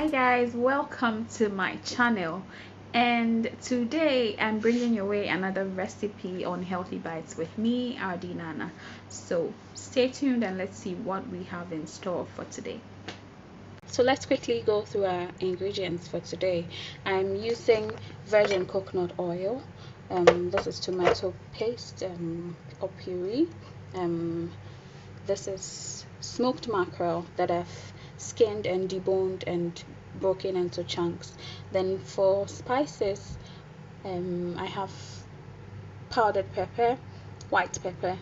Hi guys, welcome to my channel, and today I'm bringing your way another recipe on healthy bites with me, RD Naana. So stay tuned and let's see what we have in store for today. So let's quickly go through our ingredients for today. I'm using virgin coconut oil. This is tomato paste or puree. This is smoked mackerel that I've skinned and deboned and broken into chunks. Then for spices, I have powdered pepper, white pepper,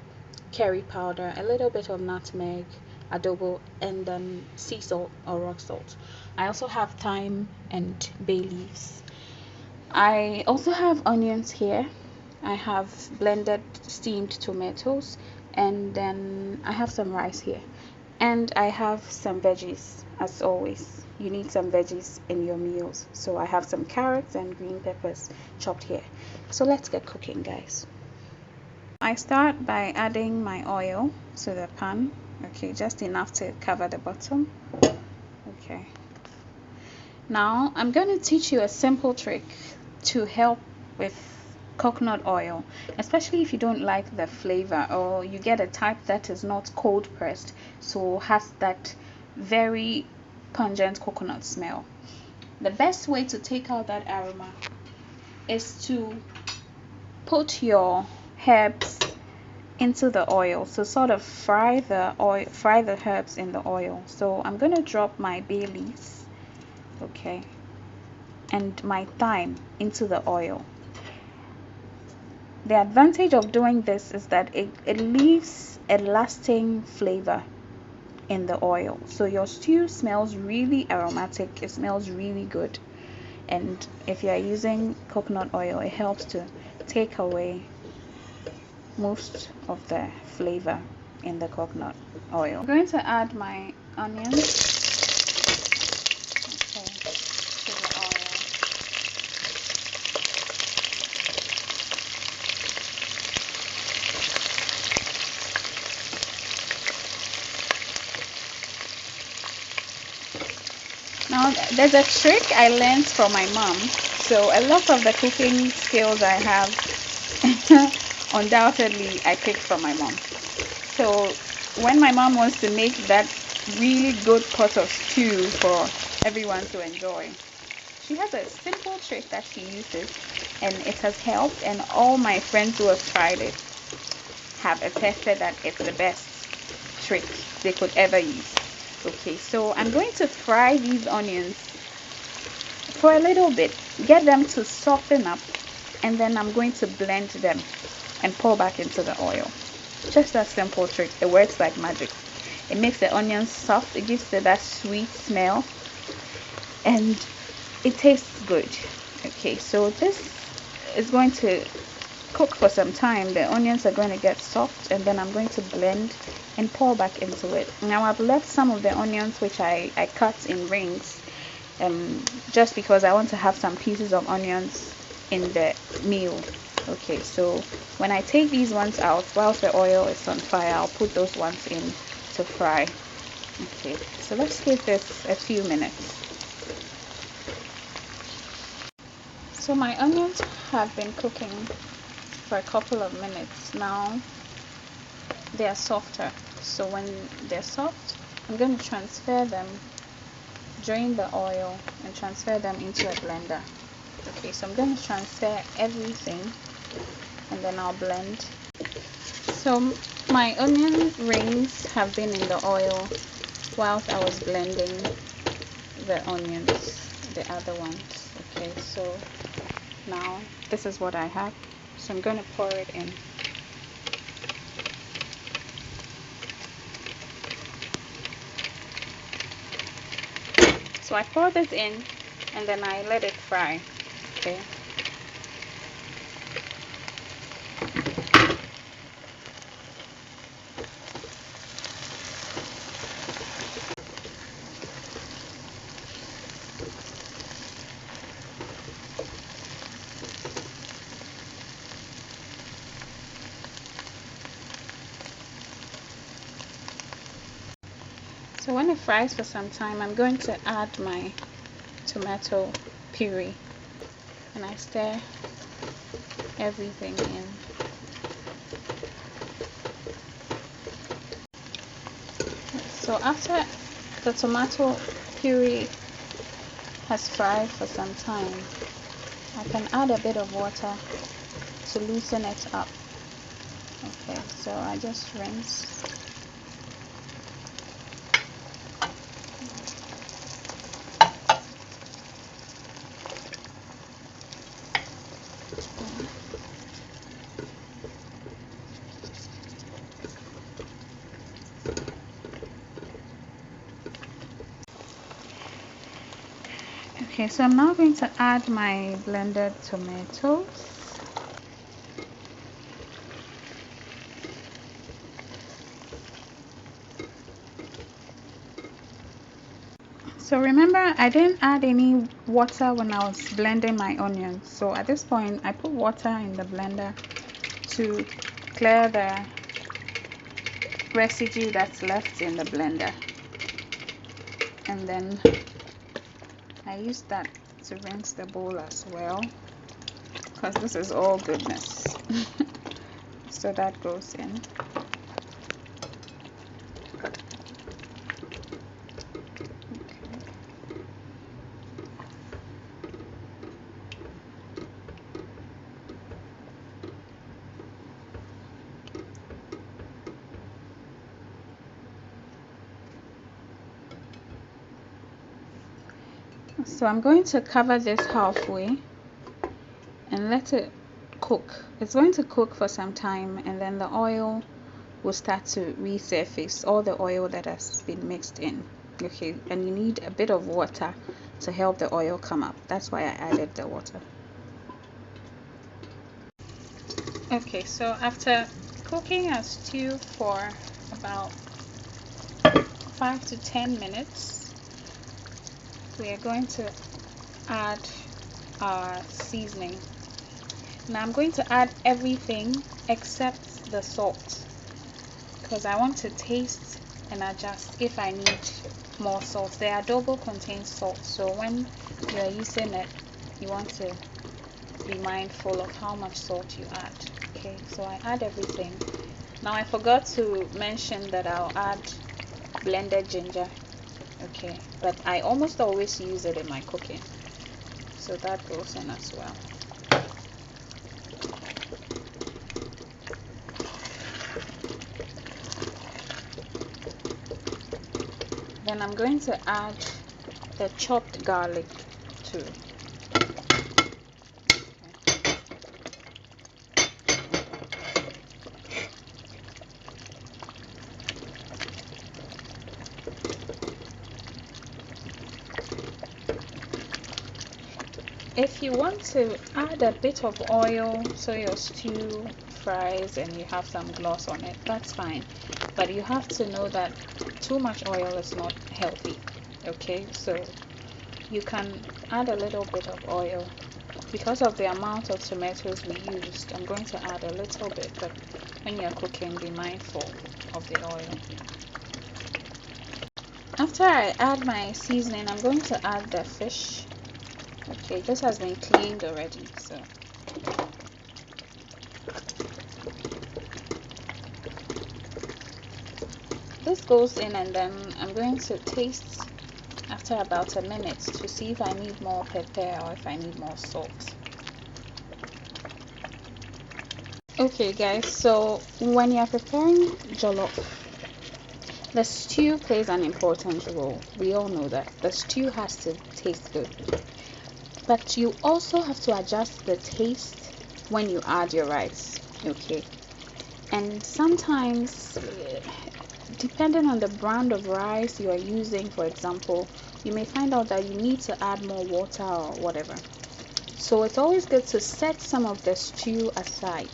curry powder, a little bit of nutmeg, adobo, and then sea salt or rock salt. I also have thyme and bay leaves. I also have onions here. I have blended steamed tomatoes, and then I have some rice here, and I have some veggies. As always, you need some veggies in your meals, so I have some carrots and green peppers chopped here. So let's get cooking, guys. I start by adding my oil to the pan. Okay, just enough to cover the bottom. Okay, now I'm going to teach you a simple trick to help with coconut oil, especially if you don't like the flavor or you get a type that is not cold pressed, so has that very pungent coconut smell. The best way to take out that aroma is to put your herbs into the oil, so sort of fry the herbs in the oil. So I'm going to drop my bay leaves, okay, and my thyme into the oil. The advantage of doing this is that it leaves a lasting flavor in the oil, so your stew smells really aromatic, it smells really good. And if you are using coconut oil, it helps to take away most of the flavor in the coconut oil. I'm going to add my onions to the oil. Now, there's a trick I learned from my mom. So a lot of the cooking skills I have, undoubtedly, I picked from my mom. So when my mom wants to make that really good pot of stew for everyone to enjoy, she has a simple trick that she uses, and it has helped, and all my friends who have tried it have attested that it's the best trick they could ever use. Okay, so I'm going to fry these onions for a little bit, get them to soften up, and then I'm going to blend them and pour back into the oil. Just that simple trick. It works like magic. It makes the onions soft, it gives it that sweet smell, and it tastes good. Okay, so this is going to cook for some time. The onions are going to get soft, and then I'm going to blend and pour back into it. Now I've left some of the onions which I cut in rings, just because I want to have some pieces of onions in the meal. Okay, so when I take these ones out, whilst the oil is on fire, I'll put those ones in to fry. Okay, so let's give this a few minutes. So my onions have been cooking for a couple of minutes now. They are softer, so when they're soft, I'm going to transfer them, drain the oil, and transfer them into a blender. Okay, so I'm going to transfer everything, and then I'll blend. So my onion rings have been in the oil whilst I was blending the onions, the other ones. Okay, so now this is what I have, so I'm going to pour it in. So I pour this in, and then I let it fry. Okay. So when it fries for some time, I'm going to add my tomato puree, and I stir everything in. So after the tomato puree has fried for some time, I can add a bit of water to loosen it up. Okay, so I just rinse. Okay, so I'm now going to add my blended tomatoes. So remember, I didn't add any water when I was blending my onions. So at this point, I put water in the blender to clear the residue that's left in the blender. And then I use that to rinse the bowl as well, because this is all goodness. So that goes in. So I'm going to cover this halfway and let it cook. It's going to cook for some time, and then the oil will start to resurface, all the oil that has been mixed in. Okay, and you need a bit of water to help the oil come up. That's why I added the water. Okay, so after cooking our stew for about 5 to 10 minutes, we are going to add our seasoning. Now I'm going to add everything except the salt, because I want to taste and adjust if I need more salt. The adobo contains salt, so when you are using it, you want to be mindful of how much salt you add. Okay, so I add everything. Now I forgot to mention that I'll add blended ginger. Okay, but I almost always use it in my cooking, so that goes in as well. Then I'm going to add the chopped garlic too. If you want to add a bit of oil so your stew fries and you have some gloss on it, that's fine. But you have to know that too much oil is not healthy. Okay, so you can add a little bit of oil. Because of the amount of tomatoes we used, I'm going to add a little bit, but when you're cooking, be mindful of the oil. After I add my seasoning, I'm going to add the fish. Okay, this has been cleaned already, so this goes in, and then I'm going to taste after about a minute to see if I need more pepper or if I need more salt. Okay guys, so when you're preparing jollof, the stew plays an important role. We all know that the stew has to taste good, but you also have to adjust the taste when you add your rice. Okay, and sometimes depending on the brand of rice you are using, for example, you may find out that you need to add more water or whatever. So it's always good to set some of the stew aside,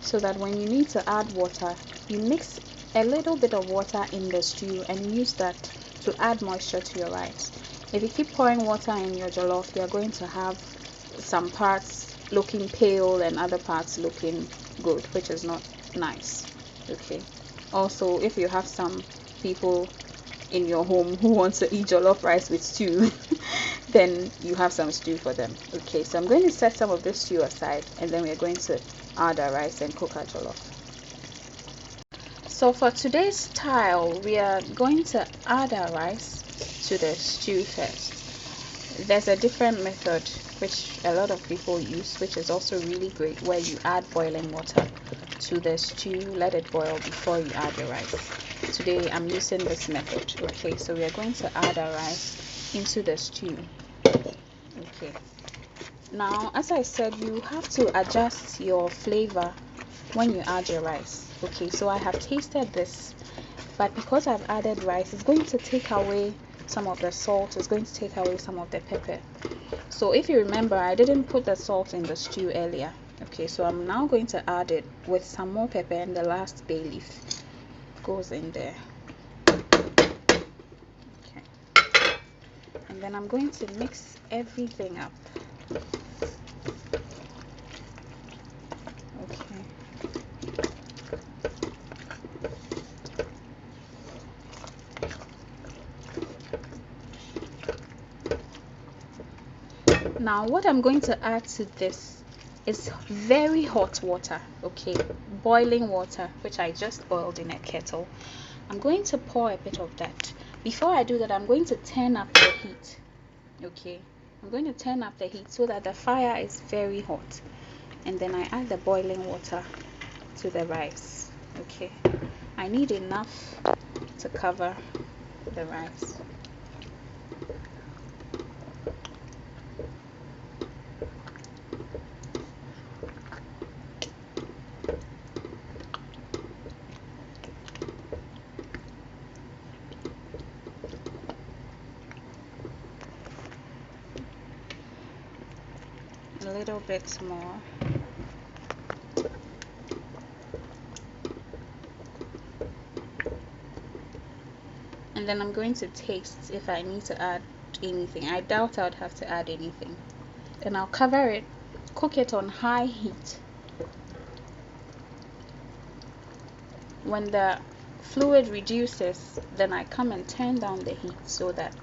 so that when you need to add water, you mix a little bit of water in the stew and use that to add moisture to your rice. If you keep pouring water in your jollof, you're going to have some parts looking pale and other parts looking good, which is not nice. Okay, also if you have some people in your home who want to eat jollof rice with stew, then you have some stew for them. Okay, so I'm going to set some of this stew aside, and then we're going to add our rice and cook our jollof. So for today's style, we are going to add our rice to the stew first. There's a different method which a lot of people use, which is also really great, where you add boiling water to the stew, let it boil before you add the rice. Today I'm using this method. Okay, so we are going to add our rice into the stew. Okay, now as I said, you have to adjust your flavor when you add your rice. Okay, so I have tasted this, but because I've added rice, it's going to take away some of the salt, it's going to take away some of the pepper. So if you remember, I didn't put the salt in the stew earlier. Okay, so I'm now going to add it with some more pepper, and the last bay leaf goes in there. Okay, and then I'm going to mix everything up. Okay, now what I'm going to add to this is very hot water. Okay, boiling water, which I just boiled in a kettle. I'm going to pour a bit of that. Before I do that, I'm going to turn up the heat. Okay, I'm going to turn up the heat so that the fire is very hot, and then I add the boiling water to the rice. Okay, I need enough to cover the rice. A little bit more. And then I'm going to taste if I need to add anything. I doubt I'd have to add anything. Then I'll cover it, cook it on high heat. When the fluid reduces, then I come and turn down the heat so that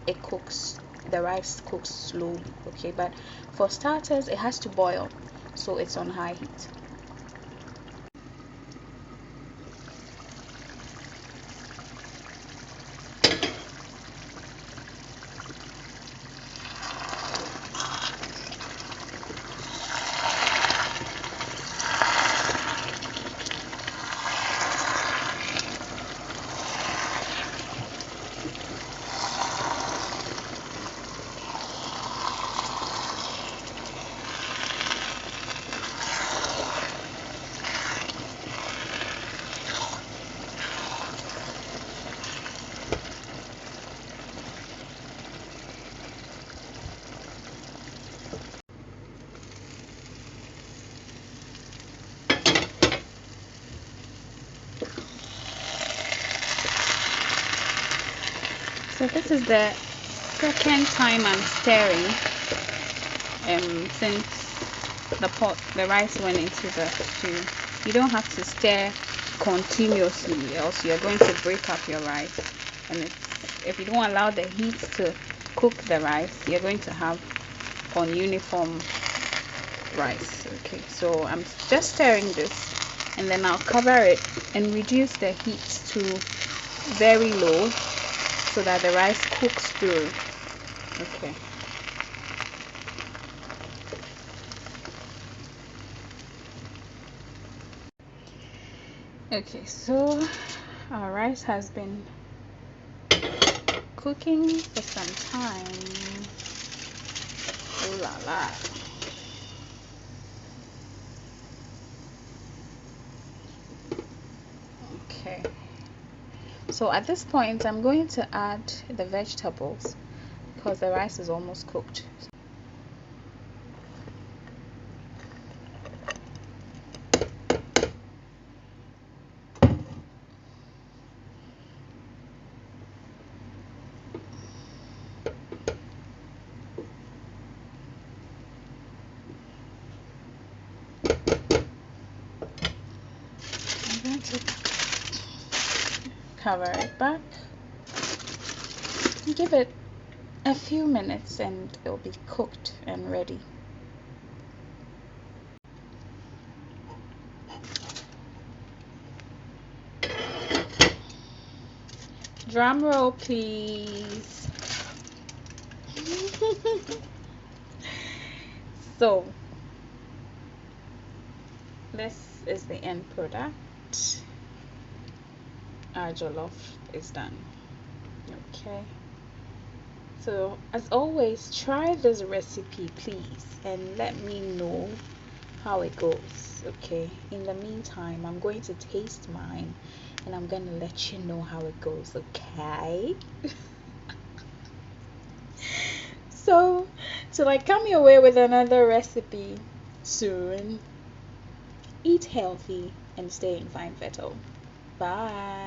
it cooks, the rice cooks slowly. Okay, but for starters it has to boil, so it's on high heat. So this is the second time I'm stirring since the rice went into the stew. You don't have to stir continuously, else you're going to break up your rice, and if you don't allow the heat to cook the rice, you're going to have ununiform rice. Okay, so I'm just stirring this, and then I'll cover it and reduce the heat to very low so that the rice cooks through. Okay. Okay, so our rice has been cooking for some time. Ooh la la. Okay. So at this point, I'm going to add the vegetables because the rice is almost cooked. I'm going to cover it back and give it a few minutes and it'll be cooked and ready. Drum roll, please. So, this is the end product. Our jollof is done. Okay. So, as always, try this recipe, please, and let me know how it goes. Okay. In the meantime, I'm going to taste mine and I'm going to let you know how it goes. Okay. So, till I come your way with another recipe soon, eat healthy and stay in fine fettle. Bye.